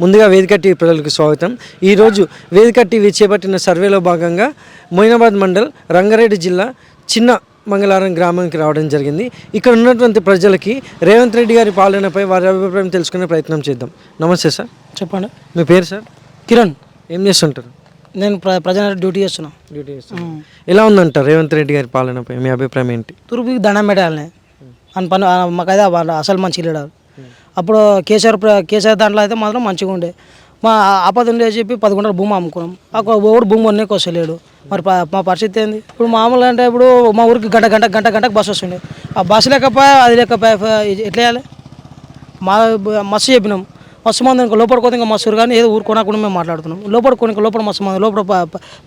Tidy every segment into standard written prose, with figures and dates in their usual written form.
ముందుగా వేదిక టీవీ ప్రజలకు స్వాగతం. ఈరోజు వేదిక టీవీ చేపట్టిన సర్వేలో భాగంగా మొయినాబాద్ మండల్ రంగారెడ్డి జిల్లా చిన్న మంగళారం గ్రామానికి రావడం జరిగింది. ఇక్కడ ఉన్నటువంటి ప్రజలకి రేవంత్ రెడ్డి గారి పాలనపై వారి అభిప్రాయం తెలుసుకునే ప్రయత్నం చేద్దాం. నమస్తే సార్. చెప్పండి. మీ పేరు సార్? కిరణ్. ఏం చేస్తుంటారు? నేను ప్రజెంట్ డ్యూటీ చేస్తున్నా. ఎలా ఉందంటారు రేవంత్ రెడ్డి గారి పాలనపై మీ అభిప్రాయం ఏంటి? తూర్పుకి దండం పెట్టాలని అని పని మాకైతే అసలు మంచి లీడర్. అప్పుడు కేసీఆర్ దాంట్లో అయితే మాత్రం మంచిగా ఉండే. మా ఆపద ఉండే చెప్పి 10 గుంటల భూమి అమ్ముకున్నాం. ఒకడు భూమి కొనే వస్తలేడు. మరి మా పరిస్థితి ఏంది ఇప్పుడు? మామూలుగా అంటే ఇప్పుడు మా ఊరికి గంటకు బస్సు వస్తుండే. ఆ బస్సు లేకపోయా అది లేకపోయా ఎట్లా వేయాలి? మస్తు చెప్పినాం. మస్తు మంది ఇంకా లోపల కోత ఇంకా మస్తు కానీ ఏదో ఊరు కొనకుండా మేము మాట్లాడుతున్నాం. లోపల మస్తు మంది లోపల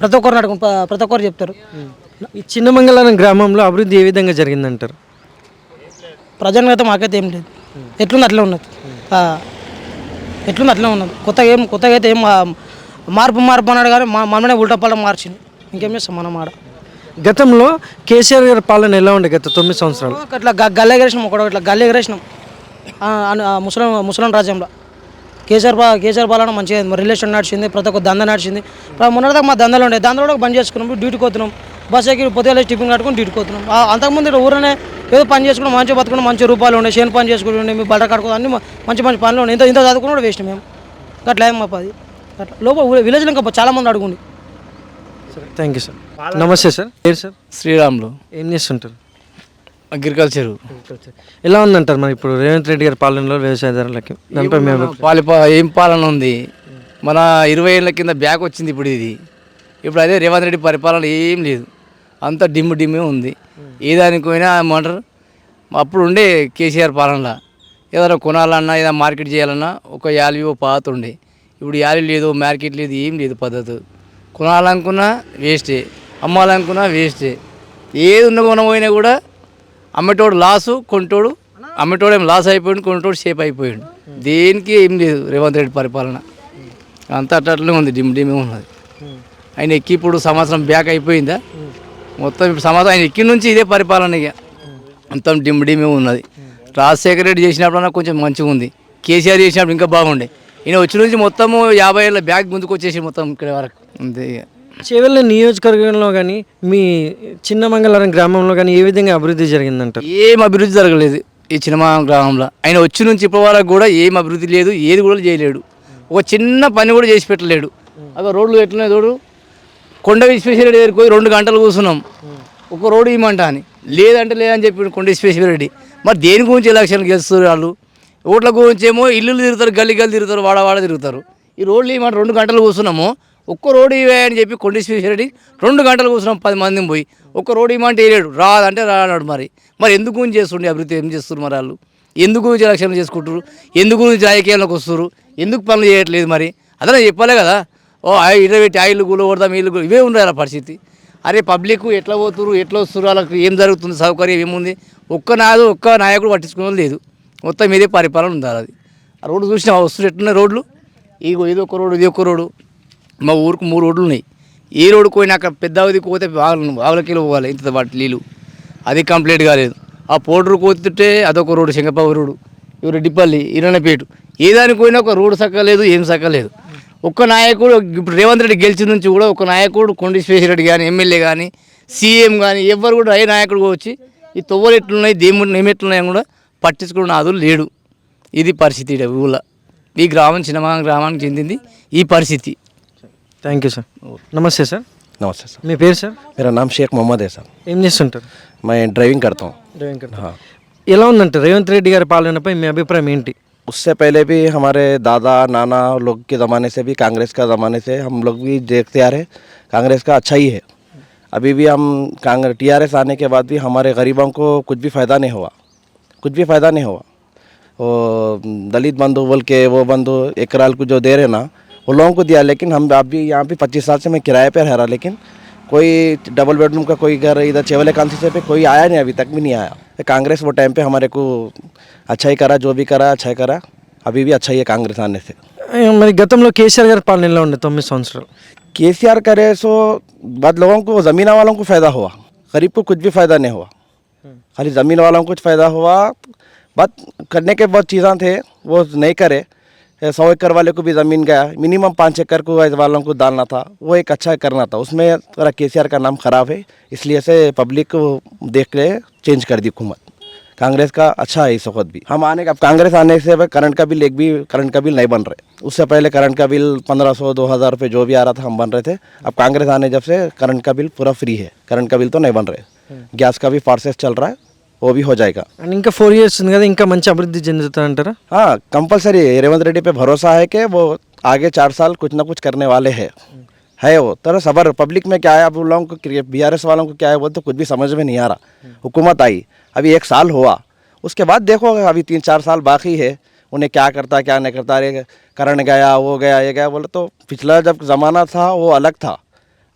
ప్రతి ఒక్కరు అడుగు ప్రతి ఒక్కరు చెప్తారు. ఈ చిన్న మంగళారం గ్రామంలో అభివృద్ధి ఏ విధంగా జరిగిందంటారు? ప్రజెంట్గా అయితే మాకైతే ఏం లేదు. ఎట్లుంది అట్లే ఉన్నది. కొత్తగా అయితే ఏం మార్పు అన్నాడు కానీ మనమే ఉల్టపాలన మార్చింది. ఇంకేం చేస్తాం మనం ఆడ. గతంలో కేసీఆర్ గారి పాలన ఎలా ఉండే గత 9 సంవత్సరాలు? అట్లా గల్లెగరేసినాం. ఇట్లా గల్లెగరేసినాం ముసలాం రాజ్యంలో. కేసీఆర్ పాలన మంచిగా రిలేషన్ నడిచింది. ప్రతి ఒక్క దంద నడిచింది. మొన్నటిదాకా మా దందలు ఉండే. దందలో బంద్ చేసుకున్నాం. డ్యూటీకి పోతున్నాం. బస్ ఎక్కి పొద్దుగా టిఫిన్ కట్టుకుని డ్యూటీకి పోతున్నాం. అంతకుముందు ఊరనే ఏదో పని చేసుకుని మంచిగా బతుకుని మంచి రూపాయలు ఉండే. చేను పని చేసుకుని ఉండే. మీ బట్ట కట్టుకుని అన్ని మంచి పనులు ఉండే. ఇంత చదువుకుని కూడా వేస్ట్ మేము. అట్లా ఏం మా పది అట్లా లోపల విలేజ్లో ఇంకా చాలామంది అడుగుండి. Thank you sir. నమస్తే సార్. పేరు సార్? శ్రీరాములు. ఏం చేస్తుంటారు? అగ్రికల్చరు. ఎలా ఉందంటారు మరి ఇప్పుడు రేవంత్ రెడ్డి గారి పాలనలో వ్యవసాయదారులకి? దానిపై మేము ఏం పాలన ఉంది? మన 20 ఏళ్ళ కింద బ్యాక్ వచ్చింది ఇప్పుడు ఇది. ఇప్పుడు అదే రేవంత్ రెడ్డి పరిపాలన ఏం లేదు. అంతా డిమ్మే ఉంది. ఏదానికి పోయినా ఏమంటారు అప్పుడు ఉండే కేసీఆర్ పాలనలో ఏదైనా కొనాలన్నా ఏదైనా మార్కెట్ చేయాలన్నా ఒక యాలి పాత ఉండే. ఇప్పుడు యాలి లేదు, మార్కెట్ లేదు, ఏం లేదు పద్ధతి. కొనాలనుకున్నా వేస్టే, అమ్మాలనుకున్నా వేస్టే. ఏది ఉన్న కొనపోయినా కూడా అమ్మటోడు లాసు, కొంటోడు అమ్మటోడు ఏం లాస్ అయిపోయింది, కొంటోడు సేఫ్ అయిపోయాడు. దేనికి ఏం లేదు రేవంత్ రెడ్డి పరిపాలన. అంతా అట్లనే ఉంది, డిమ్మే ఉన్నది. ఆయన ఎక్కి ఇప్పుడు సంవత్సరం బ్యాక్ అయిపోయిందా మొత్తం. ఇప్పుడు సంవత్సరం ఆయన ఎక్కి నుంచి ఇదే పరిపాలన. ఇక మొత్తం డిమ్మే ఉన్నది. రాజశేఖర రెడ్డి చేసినప్పుడు కొంచెం మంచిగా ఉంది. కేసీఆర్ చేసినప్పుడు ఇంకా బాగుండే. ఈయన వచ్చి నుంచి మొత్తము 50 ఏళ్ళ బ్యాక్ ముందుకు వచ్చేసి మొత్తం ఇక్కడ వరకు అంతే. ఇక చేవెళ్ళ నియోజకవర్గంలో కానీ మీ చిన్న మంగళారం గ్రామంలో కానీ ఏ విధంగా అభివృద్ధి జరిగిందంటారు? ఏం అభివృద్ధి జరగలేదు ఈ చిన్న గ్రామంలో. ఆయన వచ్చి నుంచి ఇప్పటి వరకు కూడా ఏం అభివృద్ధి లేదు, ఏది కూడా చేయలేడు. ఒక చిన్న పని కూడా చేసి పెట్టలేడు. అక్కడ రోడ్లు ఎట్లనే చూడు. కొండ విశ్వేశ్వరరెడ్డి దగ్గరికి పోయి 2 గంటలు కూర్చున్నాం. ఒక రోడ్డు ఇవ్వమంటా అని లేదని చెప్పి కొండ విశ్వేశ్వరరెడ్డి. మరి దేని గురించి ఎలక్షన్ గెలుస్తారు వాళ్ళు? ఓట్ల గురించి ఏమో ఇల్లు తిరుగుతారు, గల్లి తిరుగుతారు, వాడ తిరుగుతారు. ఈ రోడ్లు ఇవ్వమంటే 2 గంటలు కూర్చున్నాము. ఒక్క రోడ్డు ఇవే అని చెప్పి కొండ విశ్వేశ్వరరెడ్డి 2 గంటలు కూర్చున్నాం. 10 మందిని పోయి ఒక్క రోడ్డు ఇవ్వమంటే వేయలేడు. రాదంటే రాన్నాడు. మరి ఎందుకు గురించి చేస్తుండే అభివృద్ధి ఏం చేస్తున్నారు మరి వాళ్ళు? ఎందుకు గురించి ఎలక్షన్లు చేసుకుంటారు? ఎందుకు గురించి రాజకీయాల్లోకి వస్తారు? ఎందుకు పనులు చేయట్లేదు? మరి అదే చెప్పాలే కదా. ఇల్లు పెట్టి ఇల్లు కూల కొడదాం, ఇల్లు ఇవే ఉన్నాయి అలా పరిస్థితి. అరే పబ్లిక్ ఎట్లా పోతురు, ఎట్లా వస్తారు, వాళ్ళకి ఏం జరుగుతుంది, సౌకర్యం ఏముంది? ఒక్క నాయకుడు పట్టించుకోవడం లేదు. మొత్తం ఇదే పరిపాలన ఉంది. అది ఆ రోడ్డు చూసినా వస్తున్నారు ఎట్లున్నాయి రోడ్లు. ఇది ఒక రోడ్డు, ఇది ఒక రోడ్డు. మా ఊరికి 3 రోడ్లు ఉన్నాయి. ఏ రోడ్డు పోయినా అక్కడ పెద్దవదికి పోతే ఆవులకిలో పోవాలి, ఇంత వాటి నీళ్ళు. అది కంప్లీట్ కాలేదు. ఆ పోటరు పోతుంటే అదొక రోడ్డు, శంకపావు రోడ్డు, ఇవి రెడ్డిపల్లి, ఇరణపేట. ఏ దానికి పోయినా ఒక రోడ్డు సక్కలేదు, ఏం సక్కలేదు. ఒక్క నాయకుడు ఇప్పుడు రేవంత్ రెడ్డి గెలిచిన నుంచి కూడా ఒక నాయకుడు కొండ విశ్వేశ్వరరెడ్డి కానీ, ఎమ్మెల్యే కానీ, సీఎం కానీ ఎవ్వరు కూడా ఏ నాయకుడు వచ్చి ఈ తొవ్వలు ఎట్లున్నాయి, దేవుడు ఏమెట్లున్నాయని కూడా పట్టించుకున్న నాదులు లేడు. ఇది పరిస్థితి ఊళ్ళో. ఈ గ్రామం చిన్న గ్రామానికి చెందింది ఈ పరిస్థితి. Thank you sir. నమస్తే సార్. नमस्ते सर. మీ పేరు సార్? मेरा नाम शेख मोहम्मद है सर. ఏం చేస్తుంటారు? मैं ड्राइविंग करता हूँ. हाँ. ఎలా ఉందంటారు రేవంత్ రెడ్డి గారి పాలనపై మీ అభిప్రాయం ఏంటి? उससे पहले भी हमारे दादा नाना लोग के ज़माने से भी, कांग्रेस का ज़माने से हम लोग भी देखते आ रहे कांग्रेस का अच्छा ही है. अभी भी हम TRS आने के बाद भी हमारे गरीबों को कुछ भी फ़ायदा नहीं हुआ. वो दलित बंधु बोल के वो बंधु 1 करोड़ को जो दे रहे ना वो लोगों को दिया. लेकिन हम अभी यहाँ पे 25 साल से मैं किराए पर रह रहा, लेकिन कोई डबल बेडरूम का कोई घर इधर चेवले कांसी से पे कोई आया नहीं, अभी तक भी नहीं आया. कांग्रेस वो टाइम पे हमारे को अच्छा ही करा, जो भी करा अच्छा ही करा. अभी भी अच्छा ही है कांग्रेस आने से. మరి గతంలో కేసీఆర్ గారి పాలన ఎలా ఉండే 9 సంవత్సరాలు? केसीआर करे सो बाद लोगों को, ज़मीन वालों को फ़ायदा हुआ, गरीब को कुछ भी फ़ायदा नहीं हुआ. खाली ज़मीन वालों को कुछ फ़ायदा हुआ. बात करने के बहुत चीज़ें थे वो नहीं करे. 100 एकड़ वाले को भी ज़मीन गया, मिनिमम 5 एकड़ को वालों को डालना था, वो एक अच्छा करना था। उसमें थोड़ा केसीआर का नाम खराब है, इसलिए से पब्लिक को देख के चेंज कर दी हुकूमत। कांग्रेस का अच्छा है इस वक्त भी। हम आने का कांग्रेस आने से करंट का बिल करंट का बिल नहीं बन रहे। उससे पहले करंट का बिल 1500-2000 रुपये जो भी आ रहा था हम बन रहे थे। अब कांग्रेस आने जब से करंट का बिल पूरा फ्री है, करंट का बिल तो नहीं बन रहे। गैस का भी प्रोसेस चल रहा है, वो भी हो जाएगा। అండ్ ఇంకా 4 years ఉంది కదా, ఇంకా మంచి అభివృద్ధి చెందుతారంటారా? हाँ कंपलसरी रेवंत रेड्डी पे भरोसा है कि वो आगे 4 साल कुछ ना कुछ करने वाले हैं। है वो तरह सबर पब्लिक में क्या है, अब उन लोगों को बीआरएस वालों को क्या है वो तो कुछ भी समझ में नहीं आ रहा। हुकूमत आई अभी 1 साल हुआ, उसके बाद देखो अभी 3-4 साल बाकी है, उन्हें क्या करता क्या नहीं करता। अरे करंट गया, वो गया, ये गया, बोले तो पिछला जब ज़माना था वो अलग था।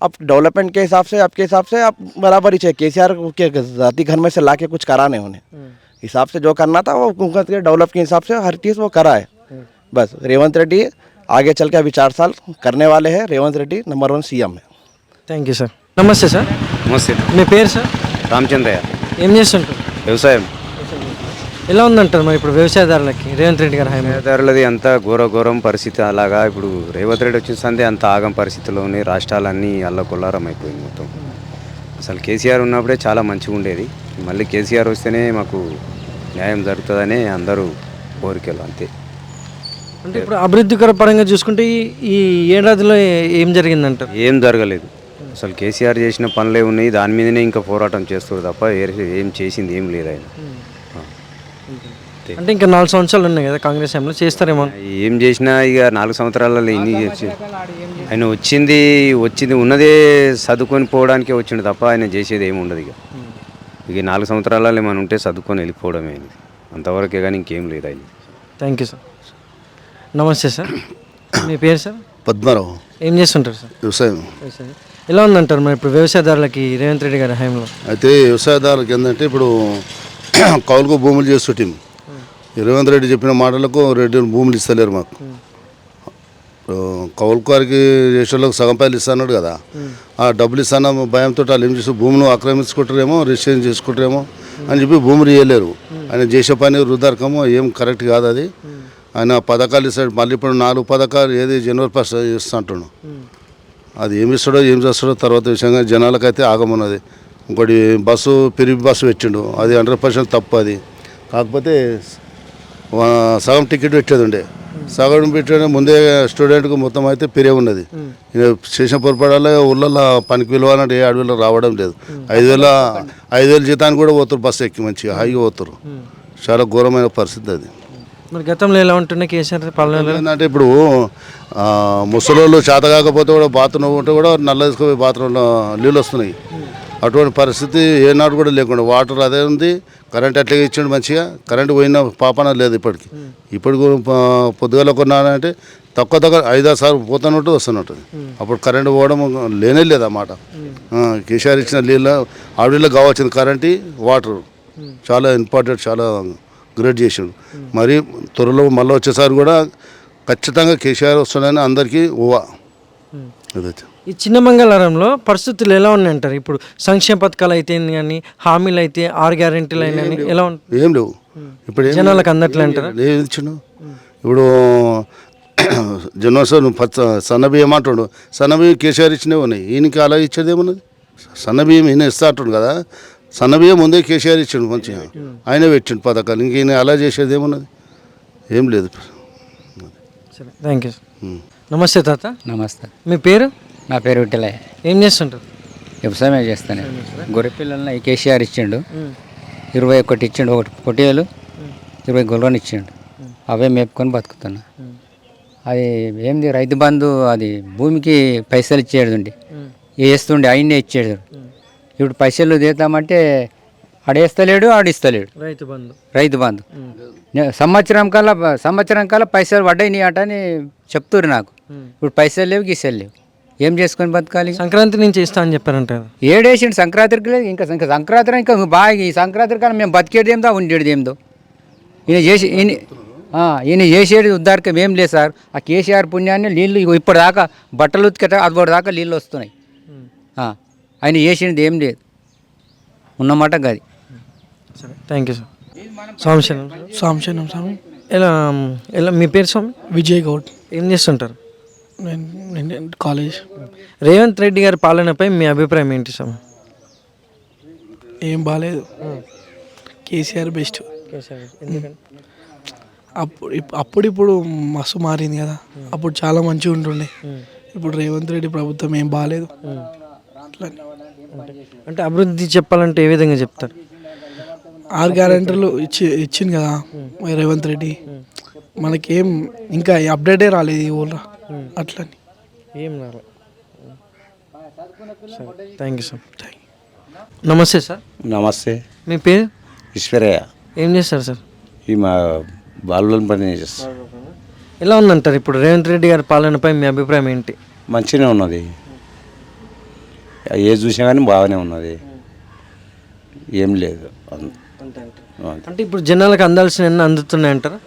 अब डेवलपमेंट के हिसाब से आपके हिसाब से आप बराबर ही चाहिए। केसीआर के जाति घर में से ला के कुछ करा नहीं उन्हें, हिसाब से जो करना था वो हुकूमत के डेवलप के हिसाब से हर चीज़ वो करा है। बस रेवंत रेड्डी आगे चल के अभी 4 साल करने वाले हैं। रेवंत रेड्डी नंबर 1 सीएम है। Thank you sir. నమస్తే సార్. నమస్తే. మీ పేరు సార్? రామచంద్రయ్య. ఏం చేస్తుంటారు? వ్యవసాయం. ఎలా ఉందంటారు మరి ఇప్పుడు వ్యవసాయదారులకి రేవంత్ రెడ్డి గారి హయాంలో? వ్యవసాయదారులది అంతా ఘోరం పరిస్థితి. అలాగా ఇప్పుడు రేవంత్ రెడ్డి వచ్చిన సందే అంత ఆగం పరిస్థితిలో ఉన్నాయి. రాష్ట్రాలన్నీ అల్లకొల్లారం అయిపోయింది మొత్తం. అసలు కేసీఆర్ ఉన్నప్పుడే చాలా మంచిగా ఉండేది. మళ్ళీ కేసీఆర్ వస్తేనే మాకు న్యాయం జరుగుతుందని అందరూ కోరికలు అంతే. అంటే ఇప్పుడు అభివృద్ధికర పరంగా చూసుకుంటే ఈ ఏడాదిలో ఏం జరిగిందంటారు? ఏం జరగలేదు. అసలు కేసీఆర్ చేసిన పనులే ఉన్నాయి, దాని మీదనే ఇంకా పోరాటం చేస్తారు తప్ప ఏం చేసింది ఏం లేదు ఆయన. అంటే ఇంకా 4 సంవత్సరాలు ఉన్నాయి కదా కాంగ్రెస్ హయాంలో, చేస్తారేమో. ఏం చేసినా ఇక 4 సంవత్సరాలలో ఇన్ని ఆయన వచ్చింది ఉన్నదే చదువుకొని పోవడానికే వచ్చిండు తప్ప ఆయన చేసేది ఏమి ఉండదు. ఇక 4 సంవత్సరాలలో ఏమైనా ఉంటే చదువుకొని వెళ్ళిపోవడమే, అంతవరకే కానీ ఇంకేం లేదు ఆయన. Thank you sir. నమస్తే సార్. మీ పేరు సార్? పద్మారావు. ఏం చేస్తుంటారు సార్? వ్యవసాయం. ఎలా ఉందంటారు మరి ఇప్పుడు వ్యవసాయదారులకి రేవంత్ రెడ్డి గారి హయాంలో? అయితే వ్యవసాయదారులకు ఏంటంటే ఇప్పుడు కౌలుకు భూములు చేస్తుంటాం. రేవంత్ రెడ్డి చెప్పిన మాటలకు రెడ్డి భూములు ఇస్తలేరు మాకు. కౌలుకు వారికి చేసేళ్ళకి సగం పైలు ఇస్తాడు కదా, ఆ డబ్బులు ఇస్తాన భయంతో వాళ్ళు ఏం చేస్తారు, భూములు ఆక్రమించుకుంటారేమో, రిజిస్ట్రేషన్ చేసుకుంటారేమో అని చెప్పి భూములు ఇవ్వలేరు. ఆయన చేసే పని వృద్ధార్కమో ఏం కరెక్ట్ కాదు అది. ఆయన పథకాలు ఇస్తాడు, మళ్ళీ ఇప్పుడు 4 పథకాలు ఏది జనవరి 1 ఇస్తా అంటున్నాడు. అది ఏమి ఇస్తాడో ఏం చేస్తాడో తర్వాత విషయంగా జనాలకైతే ఆగమన్నది. ఇంకోటి బస్సు పెరిగి బస్సు పెట్టిండు, అది 100% తప్పు. అది కాకపోతే సగం టికెట్ పెట్టేది ఉండే, సగం పెట్టే ముందే స్టూడెంట్కు మొత్తం అయితే పెరిగి ఉన్నది. చేసిన పొరపాడాలే ఊళ్ళల్లో పనికి పిలవాలంటే ఏ అడవిలో రావడం లేదు. 5,000 జీతానికి కూడా పోతారు, బస్సు ఎక్కి మంచిగా హాయిగా పోతారు. చాలా ఘోరమైన పరిస్థితి అది. మరి గతంలో ఎలా ఉంటుండే కేసీఆర్ పాలనలో? ఏంటంటే ఇప్పుడు ముసలోళ్ళు చేత కాకపోతే కూడా బాత్రూమ్ ఉంటే కూడా నల్ల తీసుకుపోయి బాత్రూంలో నీళ్ళు వస్తున్నాయి. అటువంటి పరిస్థితి ఏనాడు కూడా లేకుండా వాటర్ అదే ఉంది. కరెంట్ అట్లాగే ఇచ్చిండు మంచిగా, కరెంటు పోయిన పాపన లేదు ఇప్పటికి. ఇప్పుడు పొద్దుగాల కొన్నానంటే తక్కువ 5-6 సార్లు పోతున్నట్టు వస్తున్నట్టుంది. అప్పుడు కరెంటు పోవడం లేనే లేదు అన్నమాట. కేసీఆర్ ఇచ్చిన నీళ్ళ ఆవిడలో కావాల్సింది కరెంటు, వాటర్ చాలా ఇంపార్టెంట్, చాలా గ్రేట్ చేసిండు. మరి త్వరలో మళ్ళీ వచ్చేసారి కూడా ఖచ్చితంగా కేసీఆర్ వస్తుందని అందరికీ ఊహ. అదైతే ఈ చిన్న మంగళవారంలో పరిస్థితులు ఎలా ఉన్నాయంటారు? ఇప్పుడు సంక్షేమ పథకాలు అయితే కానీ, హామీలు అయితే, 6 గ్యారెంటీలు అయినా ఎలా ఉంటాయి? ఏం లేవు ఇప్పుడు. జనాలకు అందట్లే అంటారా? ఏది ఇచ్చిండు ఇప్పుడు జనోత్సవం సన్నబియ్యం అంటుండు. సన్నబియ్యం కేసీఆర్ ఇచ్చినవి ఉన్నాయి, ఈయనకి అలా ఇచ్చేది ఏమున్నది? సన్నబియ్యం ఈయన ఇస్తా అంటుండు కదా, సన్నబియ్యం ముందే కేసీఆర్ ఇచ్చిండు మంచిగా, ఆయన పెట్టిండు పథకాలు. ఇంక ఈయన అలా చేసేది ఏమున్నది? ఏం లేదు. సరే, థ్యాంక్ యూ. నమస్తే తాత. నమస్తే. మీ పేరు? నా పేరు విఠలయ్య. ఏం చేస్తుంటారు? వ్యవసాయమే చేస్తాను. గొర్రె పిల్లల్ని కేసీఆర్ ఇచ్చిండు, 21 ఇచ్చిండు. 1 పొట్టేలు, 20 గొర్రెని ఇచ్చిండు. అవే మేపుకొని బతుకుతున్నా. అది ఏంది రైతు బంధు, అది భూమికి పైసలు ఇచ్చేది వేస్తుండే, ఆయన్నే ఇచ్చేది. ఇప్పుడు పైసలు తీద్దామంటే ఆడేస్తలేడు, ఆడిస్తలేడు. రైతు బంధు సంవత్సరం కల్లా పైసలు పడ్డాయి అట అని చెప్తుర్రు నాకు. ఇప్పుడు పైసలు లేవు, గీసలు లేవు, ఏం చేసుకొని బతకాలి? సంక్రాంతి నుంచి ఇస్తా అని చెప్పారంట. ఏడేసిండు సంక్రాంతికి లేదు, ఇంకా సంక్రాంతి ఇంకా బాగా. ఈ సంక్రాంతి కన్నా మేము బతికేది ఏందో, ఉండేది ఏందో. ఈయన చేసేది ఉద్దారకం ఏం లేదు సార్. ఆ కేసీఆర్ పుణ్యాన్ని నీళ్ళు ఇప్పటిదాకా బట్టలు ఉతికేట అది దాకా నీళ్ళు వస్తున్నాయి. ఆయన చేసినది ఏం లేదు, ఉన్నమాట గది. సరే, థ్యాంక్ యూ సార్. సాంశనం సాంశనం స్వామి. ఎలా ఎలా మీ పేరు స్వామి? విజయ్ గౌడ్. ఏం చేస్తుంటారు? నేను కాలేజ్. రేవంత్ రెడ్డి గారి పాలనపై మీ అభిప్రాయం ఏంటి స్వామి? ఏం బాగాలేదు. కేసీఆర్ బెస్ట్. అప్పుడు మస్తు మారింది కదా, అప్పుడు చాలా మంచిగా ఉంటుండే. ఇప్పుడు రేవంత్ రెడ్డి ప్రభుత్వం ఏం బాగాలేదు. అట్లా అంటే అభివృద్ధి చెప్పాలంటే ఏ విధంగా చెప్తారు? 6 గ్యారెంటీలు ఇచ్చింది కదా రేవంత్ రెడ్డి, మనకేం ఇంకా అప్డేటే రాలేదు ఈ ఊళ్ళో. అట్లా ఏం రాలేదు. Thank you sir. నమస్తే సార్. నమస్తే. మీ పేరు? ఈశ్వరయ్య. ఏం చేస్తారు సార్? ఈ మా బాలులను పని చేస్తాం. ఎలా ఉందంటారు ఇప్పుడు రేవంత్ రెడ్డి గారి పాలనపై మీ అభిప్రాయం ఏంటి? మంచిగానే ఉన్నది, ఏ చూసినా కానీ బాగానే ఉన్నది, ఏం లేదు. అంటే ఇప్పుడు జనాలకు అందాల్సిన అన్నీ అందుతున్నాయి అంటారా?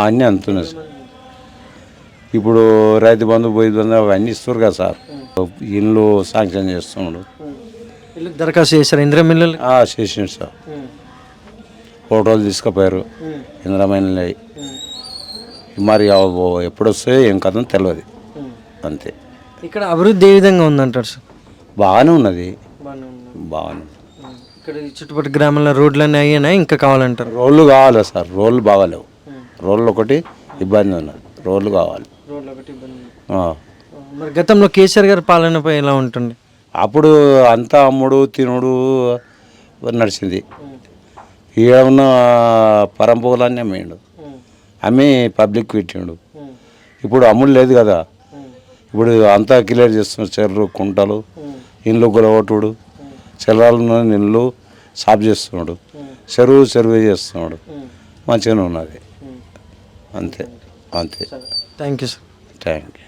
అన్నీ అందుతున్నాయి సార్. ఇప్పుడు రైతు బంధు పోయి బంధు అవన్నీ ఇస్తారు కదా సార్. ఇల్లు శాంక్షన్ చేస్తున్నాడు. ఇల్లు దరఖాస్తు చేశారు ఇందిరమిల్లు? చేసిండు సార్. ఫోటోలు తీసుకుపోయారు ఇంద్రమైన. మరి ఎప్పుడు వస్తాయో ఏం కథ తెలియదు అంతే. ఇక్కడ అభివృద్ధి ఏ విధంగా ఉందంటారు సార్? బాగానే ఉన్నది, బాగానే. ఇక్కడ చుట్టుపక్కల గ్రామాల రోడ్లన్నీ అయ్యానా ఇంకా కావాలంటారు? రోడ్లు కావాలి సార్, రోడ్లు బాగాలేవు. రోడ్లు ఒకటి ఇబ్బంది ఉన్నది, రోడ్లు కావాలి. మరి గతంలో కేసీఆర్ గారి పాలనపై ఎలా ఉంటుంది? అప్పుడు అంతా అమ్ముడు తినుడు నడిచింది. ఈడ ఉన్న పరంపొగలన్నీ అమ్మేయండు, అమ్మి పబ్లిక్ పెట్టిండు. ఇప్పుడు అమ్ముడు లేదు కదా, ఇప్పుడు అంతా క్లియర్ చేస్తున్నారు. చెర్రు కుంటలు, ఇండ్లు గులగొట్టుడు, చెర్రాలను ఇండ్లు సాఫ్ చేస్తున్నాడు, చెరువు చేస్తున్నాడు. మంచిగానే ఉన్నది అంతే అంతే. Thank you sir. Thank you.